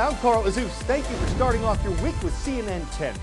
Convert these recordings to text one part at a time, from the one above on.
I'm Carl Azuz. Thank you for starting off your week with CNN 10.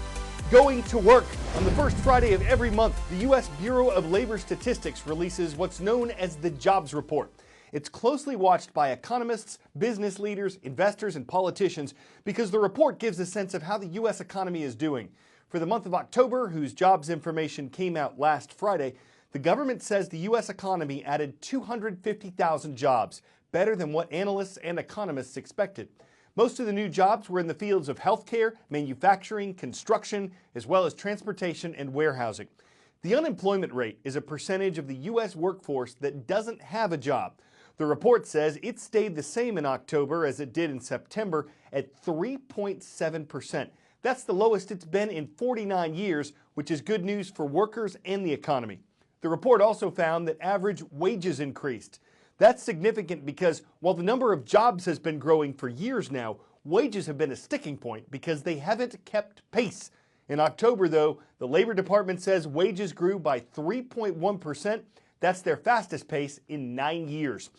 Going to work. On the first Friday of every month, the U.S. Bureau of Labor Statistics releases what's known as the Jobs Report. It's closely watched by economists, business leaders, investors, and politicians because the report gives a sense of how the U.S. economy is doing. For the month of October, whose jobs information came out last Friday, the government says the U.S. economy added 250,000 jobs, better than what analysts and economists expected. Most of the new jobs were in the fields of healthcare, manufacturing, construction, as well as transportation and warehousing. The unemployment rate is a percentage of the U.S. workforce that doesn't have a job. The report says it stayed the same in October as it did in September at 3.7%. That's the lowest it's been in 49 years, which is good news for workers and the economy. The report also found that average wages increased. That's significant because while the number of jobs has been growing for years now, wages have been a sticking point because they haven't kept pace. In October, though, the Labor Department says wages grew by 3.1%. That's their fastest pace in 9 years.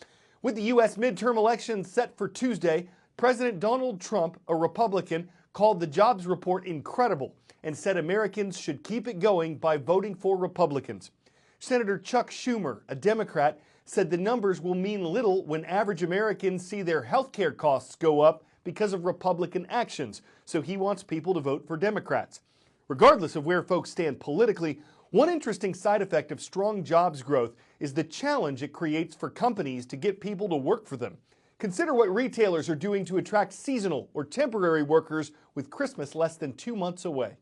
With the U.S. midterm elections set for Tuesday, President Donald Trump, a Republican, called the jobs report incredible and said Americans should keep it going by voting for Republicans. Senator Chuck Schumer, a Democrat, said the numbers will mean little when average Americans see their health care costs go up because of Republican actions, so he wants people to vote for Democrats. Regardless of where folks stand politically, one interesting side effect of strong jobs growth is the challenge it creates for companies to get people to work for them. Consider what retailers are doing to attract seasonal or temporary workers with Christmas less than 2 months away.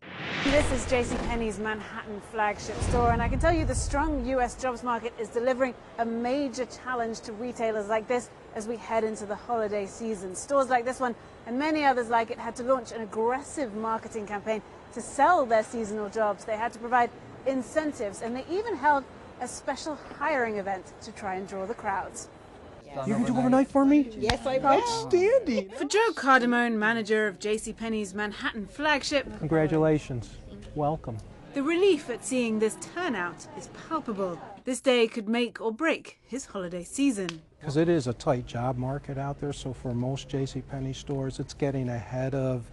This is JCPenney's Manhattan flagship store, and I can tell you the strong U.S. jobs market is delivering a major challenge to retailers like this as we head into the holiday season. Stores like this one and many others like it had to launch an aggressive marketing campaign to sell their seasonal jobs. They had to provide incentives, and they even held a special hiring event to try and draw the crowds. You can do overnight for me? Yes, I will. Outstanding. For Joe Cardamone, manager of JCPenney's Manhattan flagship, Congratulations. Welcome. the relief at seeing this turnout is palpable. This day could make or break his holiday season. Because it is a tight job market out there, so for most JCPenney stores, it's getting ahead of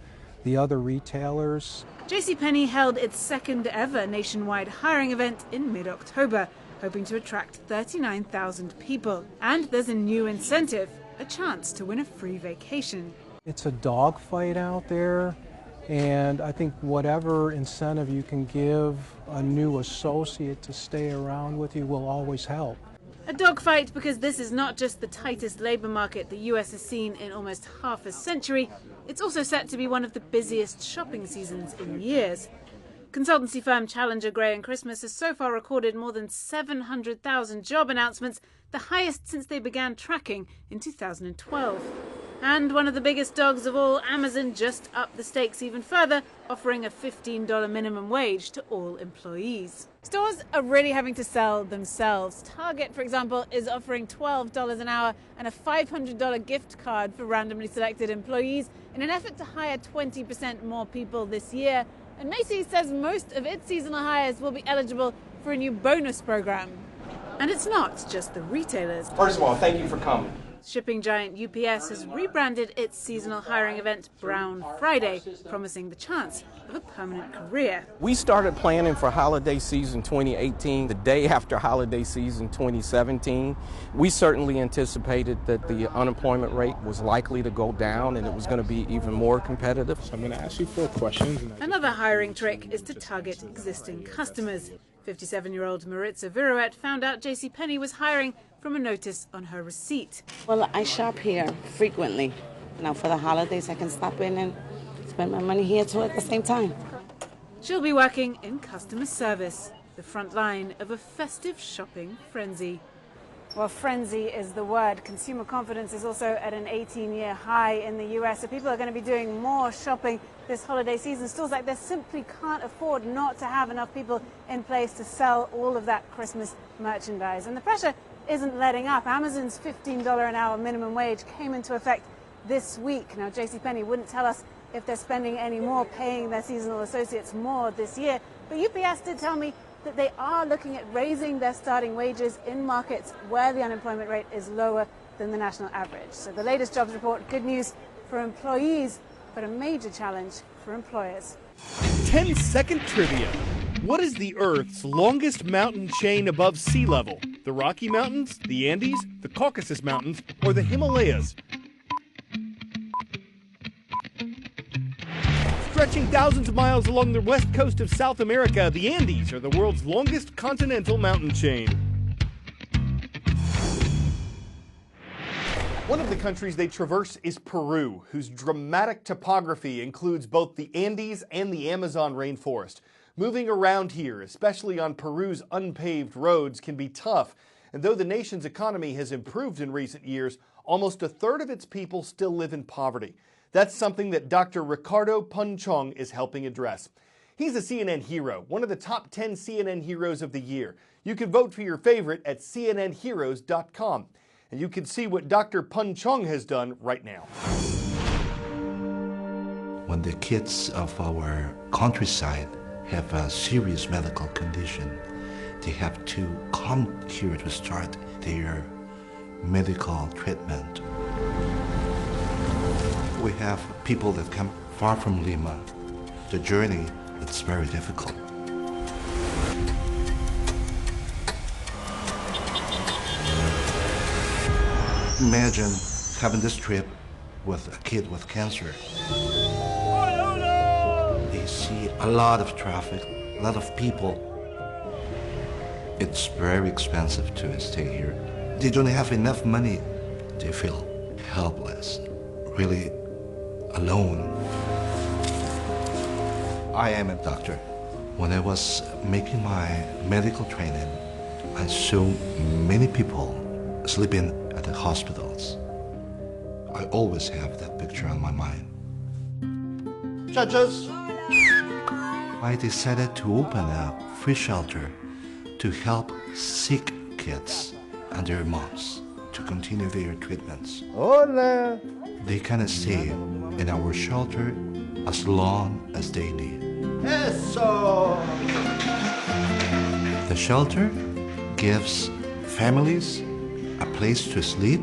the other retailers. JCPenney held its second ever nationwide hiring event in mid-October, hoping to attract 39,000 people. And there's a new incentive, a chance to win a free vacation. It's a dogfight out there, and I think whatever incentive you can give a new associate to stay around with you will always help. A dogfight because this is not just the tightest labour market the US has seen in almost half a century, it's also set to be one of the busiest shopping seasons in years. Consultancy firm Challenger Gray & Christmas has so far recorded more than 700,000 job announcements, the highest since they began tracking in 2012. And one of the biggest dogs of all, Amazon, just upped the stakes even further, offering a $15 minimum wage to all employees. Stores are really having to sell themselves. Target, for example, is offering $12 an hour and a $500 gift card for randomly selected employees in an effort to hire 20% more people this year. And Macy's says most of its seasonal hires will be eligible for a new bonus program. And it's not just the retailers. First of all, thank you for coming. Shipping giant UPS has rebranded its seasonal hiring event Brown Friday, promising the chance of a permanent career. We started planning for holiday season 2018 the day after holiday season 2017. We certainly anticipated that the unemployment rate was likely to go down and it was going to be even more competitive. So I'm going to ask you 4 questions. Another hiring trick is to target existing customers. 57-year-old Maritza Viruet found out JCPenney was hiring from a notice on her receipt. Well, I shop here frequently. Now for the holidays, I can stop in and spend my money here too at the same time. She'll be working in customer service, the front line of a festive shopping frenzy. Well, frenzy is the word. Consumer confidence is also at an 18-year high in the US, so people are going to be doing more shopping this holiday season. Stores like this simply can't afford not to have enough people in place to sell all of that Christmas merchandise. And the pressure isn't letting up. Amazon's $15 an hour minimum wage came into effect this week. Now, JCPenney wouldn't tell us if they're spending any more paying their seasonal associates more this year, but UPS did tell me that they are looking at raising their starting wages in markets where the unemployment rate is lower than the national average. So the latest jobs report, good news for employees, but a major challenge for employers. 10-second trivia. What is the Earth's longest mountain chain above sea level? The Rocky Mountains, the Andes, the Caucasus Mountains, or the Himalayas? Stretching thousands of miles along the west coast of South America, the Andes are the world's longest continental mountain chain. One of the countries they traverse is Peru, whose dramatic topography includes both the Andes and the Amazon rainforest. Moving around here, especially on Peru's unpaved roads, can be tough. And though the nation's economy has improved in recent years, almost a third of its people still live in poverty. That's something that Dr. Ricardo Punchong is helping address. He's a CNN hero, one of the top 10 CNN heroes of the year. You can vote for your favorite at cnnheroes.com. And you can see what Dr. Punchong has done right now. When the kids of our countryside have a serious medical condition, they have to come here to start their medical treatment. We have people that come far from Lima. The journey is very difficult. Imagine having this trip with a kid with cancer. They see a lot of traffic, a lot of people. It's very expensive to stay here. They don't have enough money. They feel helpless, really alone. I am a doctor. When I was making my medical training, I saw many people sleeping at the hospitals. I always have that picture on my mind. Judges! I decided to open a free shelter to help sick kids and their moms to continue their treatments. Hola. They can stay in our shelter as long as they need. Eso. The shelter gives families a place to sleep,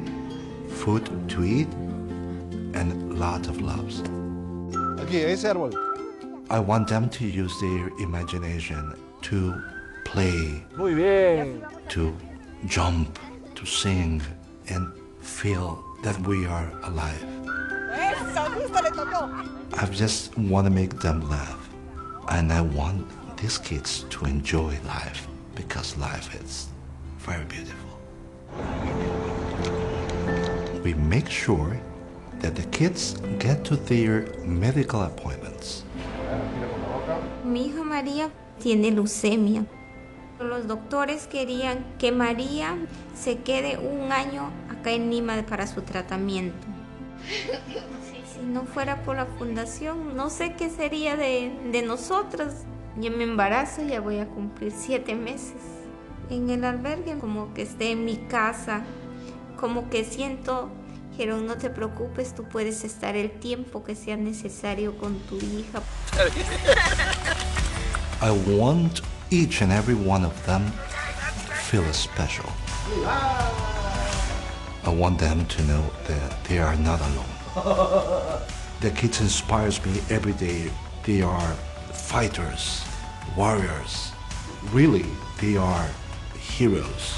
food to eat, and a lot of loves. I want them to use their imagination to play, to jump, to sing, and feel that we are alive. I just want to make them laugh, and I want these kids to enjoy life, because life is very beautiful. We make sure that the kids get to their medical appointments. Mi hija María tiene leucemia. Los doctores querían que María se quede un año acá en Lima para su tratamiento. Si no fuera por la fundación, no sé qué sería de nosotras. Yo me embarazo, ya voy a cumplir 7 meses. En el albergue, como que esté en mi casa, como que siento, pero no te preocupes, tú puedes estar el tiempo que sea necesario con tu hija. I want each and every one of them feel special. I want them to know that they are not alone. The kids inspires me every day. They are fighters, warriors. Really, they are heroes.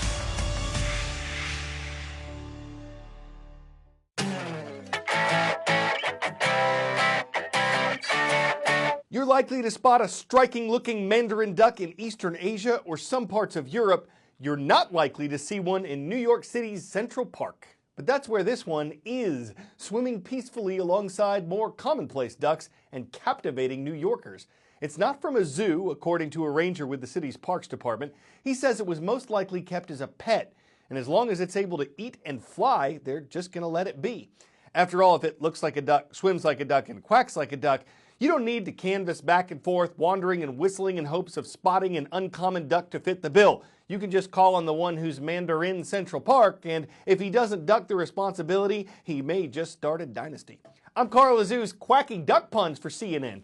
You're likely to spot a striking-looking mandarin duck in Eastern Asia or some parts of Europe. You're not likely to see one in New York City's Central Park. But that's where this one is, swimming peacefully alongside more commonplace ducks and captivating New Yorkers. It's not from a zoo, according to a ranger with the city's Parks Department. He says it was most likely kept as a pet, and as long as it's able to eat and fly, they're just going to let it be. After all, if it looks like a duck, swims like a duck, and quacks like a duck, you don't need to canvass back and forth, wandering and whistling in hopes of spotting an uncommon duck to fit the bill. You can just call on the one who's Mandarin Central Park, and if he doesn't duck the responsibility, he may just start a dynasty. I'm Carl Azuz, quacking duck puns for CNN.